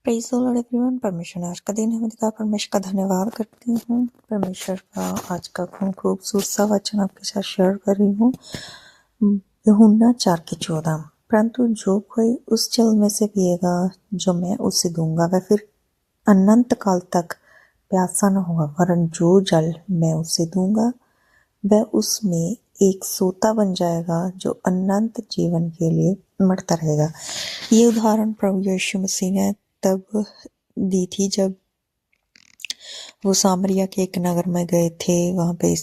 Praise the Lord everyone. परमेश्वर ने आज का दिन हमें दिखा, परमेश्वर का धन्यवाद करती हूँ। परमेश्वर का आज का खूबसूरत सा वचन आपके साथ शेयर कर रही हूँ। यूहन्ना 4:14। परंतु जो कोई उस जल में से पिएगा जो मैं उसे दूंगा, वह फिर अनंत काल तक प्यासा न होगा, वरन जो जल मैं उसे दूंगा वह उसमें एक सोता बन जाएगा जो अनंत जीवन के लिए मरता रहेगा। ये उदाहरण प्रभु यीशु मसीह ने तब दी थी जब वो सामरिया के एक नगर में गए थे। वहाँ पे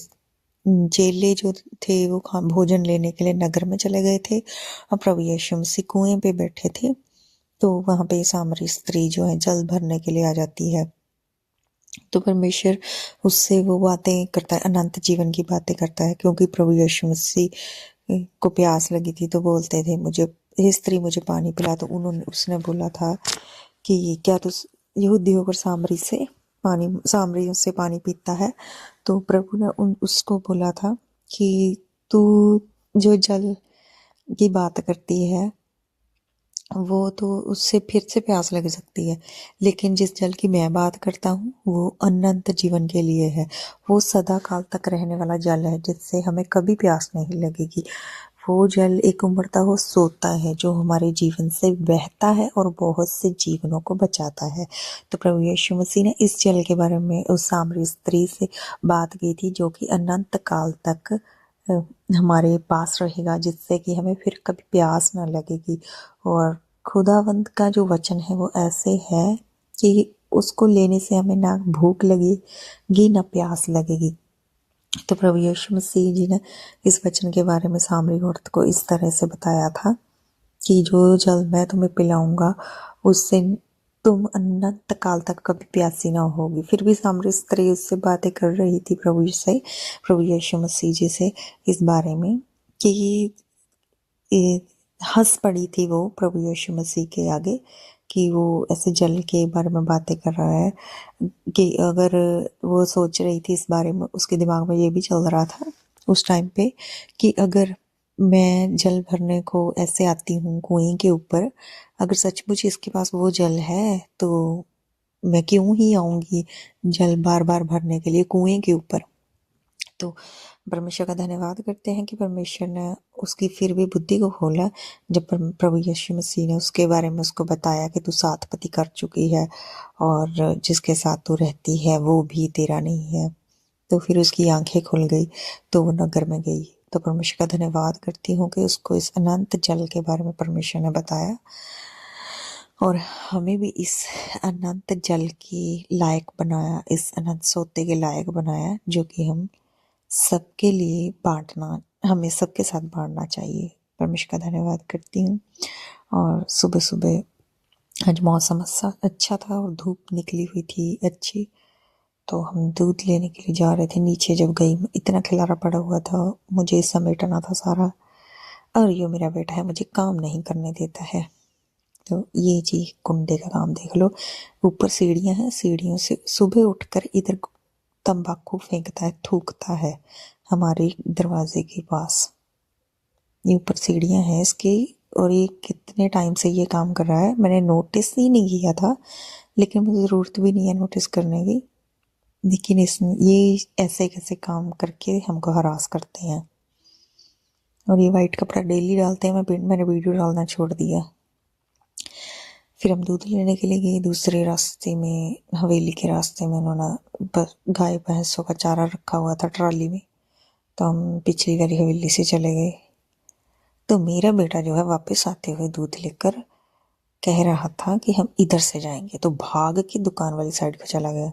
चेले जो थे वो भोजन लेने के लिए नगर में चले गए थे और प्रभु यीशु मसीह कुएं पे बैठे थे। तो वहाँ पे सामरी स्त्री जो है जल भरने के लिए आ जाती है। तो परमेश्वर उससे वो बातें करता है, अनंत जीवन की बातें करता है, क्योंकि प्रभु यीशु मसीह को प्यास लगी थी तो बोलते थे मुझे, हे स्त्री मुझे पानी पिला। तो उसने बोला था कि क्या तू यहूदी होकर सामरियों से पानी पीता है। तो प्रभु ने उसको बोला था कि तू जो जल की बात करती है वो तो उससे फिर से प्यास लग सकती है, लेकिन जिस जल की मैं बात करता हूँ वो अनंत जीवन के लिए है। वो सदा काल तक रहने वाला जल है जिससे हमें कभी प्यास नहीं लगेगी। वो जल एक उमड़ता हुआ सोता है जो हमारे जीवन से बहता है और बहुत से जीवनों को बचाता है। तो प्रभु यीशु मसीह ने इस जल के बारे में उस सामरी स्त्री से बात की थी जो कि अनंत काल तक हमारे पास रहेगा, जिससे कि हमें फिर कभी प्यास ना लगेगी। और खुदावंत का जो वचन है वो ऐसे है कि उसको लेने से हमें ना भूख लगेगी ना प्यास लगेगी। तो प्रभु यीशु मसीह जी ने इस वचन के बारे में सामरी औरत को इस तरह से बताया था कि जो जल मैं तुम्हें पिलाऊंगा उससे तुम अनंत काल तक कभी प्यासी ना होगी। फिर भी सामरी स्त्री उससे बातें कर रही थी प्रभु यीशु मसीह जी से इस बारे में कि हंस पड़ी थी वो प्रभु यीशु मसीह के आगे कि वो ऐसे जल के बारे में बातें कर रहा है। कि अगर वो सोच रही थी इस बारे में, उसके दिमाग में ये भी चल रहा था उस टाइम पे कि अगर मैं जल भरने को ऐसे आती हूँ कुएं के ऊपर, अगर सचमुच इसके पास वो जल है तो मैं क्यों ही आऊँगी जल बार बार भरने के लिए कुएं के ऊपर। तो परमेश्वर का धन्यवाद करते हैं कि परमेश्वर ने उसकी फिर भी बुद्धि को खोला जब प्रभु यीशु मसीह ने उसके बारे में उसको बताया कि तू 7 पति कर चुकी है और जिसके साथ तू रहती है वो भी तेरा नहीं है। तो फिर उसकी आंखें खुल गई तो वो नगर में गई। तो परमेश्वर का धन्यवाद करती हूँ कि उसको इस अनंत जल के बारे में परमेश्वर ने बताया और हमें भी इस अनंत जल की लायक बनाया, इस अनंत सोते के लायक बनाया, जो कि हम सबके लिए बांटना, हमें सबके साथ बांटना चाहिए। परमेश्वर का धन्यवाद करती हूँ। और सुबह सुबह आज मौसम अच्छा था और धूप निकली हुई थी अच्छी। तो हम दूध लेने के लिए जा रहे थे, नीचे जब गई इतना खिलारा पड़ा हुआ था, मुझे समेटना था सारा। और ये मेरा बेटा है, मुझे काम नहीं करने देता है। तो ये जी कुंडे का काम देख लो, ऊपर सीढ़ियाँ हैं, सीढ़ियों से सुबह उठकर इधर तंबाकू फेंकता है, थूकता है हमारे दरवाजे के पास। ये ऊपर सीढ़ियाँ हैं इसकी और ये कितने टाइम से ये काम कर रहा है। मैंने नोटिस ही नहीं किया था, लेकिन मुझे ज़रूरत भी नहीं है नोटिस करने की, लेकिन ये ऐसे कैसे काम करके हमको हरास करते हैं। और ये वाइट कपड़ा डेली डालते हैं, मैंने वीडियो डालना छोड़ दिया। फिर हम दूध लेने के लिए गए, दूसरे रास्ते में, हवेली के रास्ते में उन्होंने गाय भैंसों का चारा रखा हुआ था ट्रॉली में। तो हम पिछली वाली हवेली से चले गए। तो मेरा बेटा जो है वापस आते हुए दूध लेकर कह रहा था कि हम इधर से जाएंगे, तो भाग के दुकान वाली साइड को चला गया।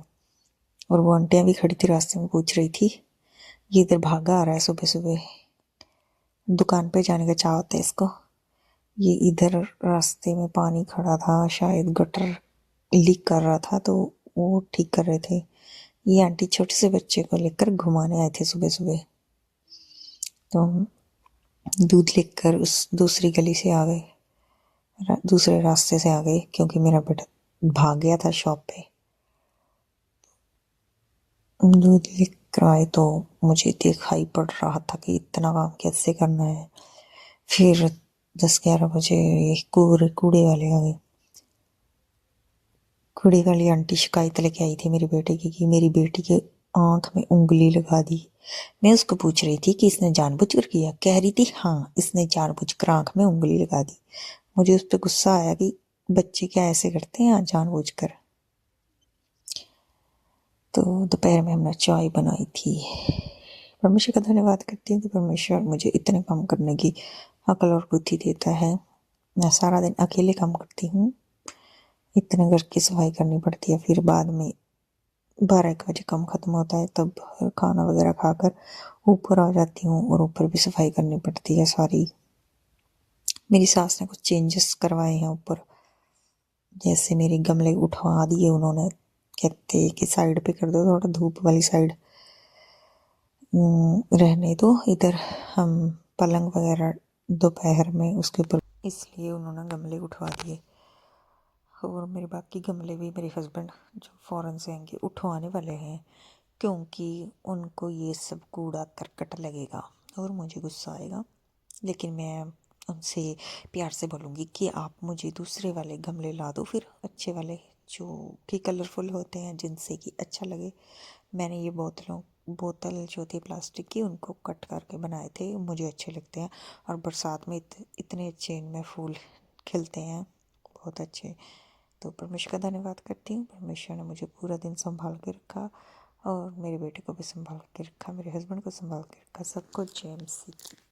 और वो आंटियाँ भी खड़ी थी रास्ते में, पूछ रही थी ये इधर भागा आ रहा है, सुबह सुबह दुकान पे जाने का चाह होता है इसको। ये इधर रास्ते में पानी खड़ा था, शायद गटर लीक कर रहा था तो वो ठीक कर रहे थे। ये आंटी छोटे से बच्चे को लेकर घुमाने आए थे सुबह सुबह। तो हम दूध लेकर उस दूसरी गली से आ गए, दूसरे रास्ते से आ गए, क्योंकि मेरा बेटा भाग गया था शॉप पे। दूध लेकर आए तो मुझे दिखाई पड़ रहा था कि इतना काम कैसे करना है। फिर 10-11 बजे ये कूड़े वाले आ गए। कुड़ी वाली आंटी शिकायत लेके आई थी मेरी बेटे की कि मेरी बेटी के आंख में उंगली लगा दी। मैं उसको पूछ रही थी कि इसने जानबूझकर किया। कह रही थी हाँ, इसने जानबूझकर आंख में उंगली लगा दी। मुझे उस पर गुस्सा आया कि बच्चे क्या ऐसे करते हैं जानबूझकर। तो दोपहर में हमने चाय बनाई थी। परमेश्वर का धन्यवाद करती हूँ कि परमेश्वर मुझे इतने काम करने की अकल और बुद्धि देता है। मैं सारा दिन अकेले काम करती हूँ, इतने घर की सफाई करनी पड़ती है, फिर बाद में 12-1 बजे काम ख़त्म होता है, तब खाना वगैरह खाकर ऊपर आ जाती हूँ और ऊपर भी सफाई करनी पड़ती है सारी। मेरी सास ने कुछ चेंजेस करवाए हैं ऊपर, जैसे मेरे गमले उठवा दिए उन्होंने, कहते कि साइड पे कर दो, थोड़ा धूप वाली साइड रहने दो, इधर हम पलंग वगैरह दोपहर में उसके ऊपर, इसलिए उन्होंने गमले उठवा दिए। और मेरे बाकी गमले भी मेरे हस्बैंड जो फ़ॉरेन से आएंगे उठवाने वाले हैं, क्योंकि उनको ये सब कूड़ा करकट लगेगा और मुझे गुस्सा आएगा। लेकिन मैं उनसे प्यार से बोलूँगी कि आप मुझे दूसरे वाले गमले ला दो, फिर अच्छे वाले जो कि कलरफुल होते हैं, जिनसे कि अच्छा लगे। मैंने ये बोतल जो थी प्लास्टिक की, उनको कट करके बनाए थे, मुझे अच्छे लगते हैं। और बरसात में इतने अच्छे इनमें फूल खिलते हैं, बहुत अच्छे। तो परमेश्वर का धन्यवाद करती हूँ। परमेश्वर ने मुझे पूरा दिन संभाल के रखा और मेरे बेटे को भी संभाल के रखा, मेरे हस्बैंड को संभाल के रखा, सबको जय मसीह।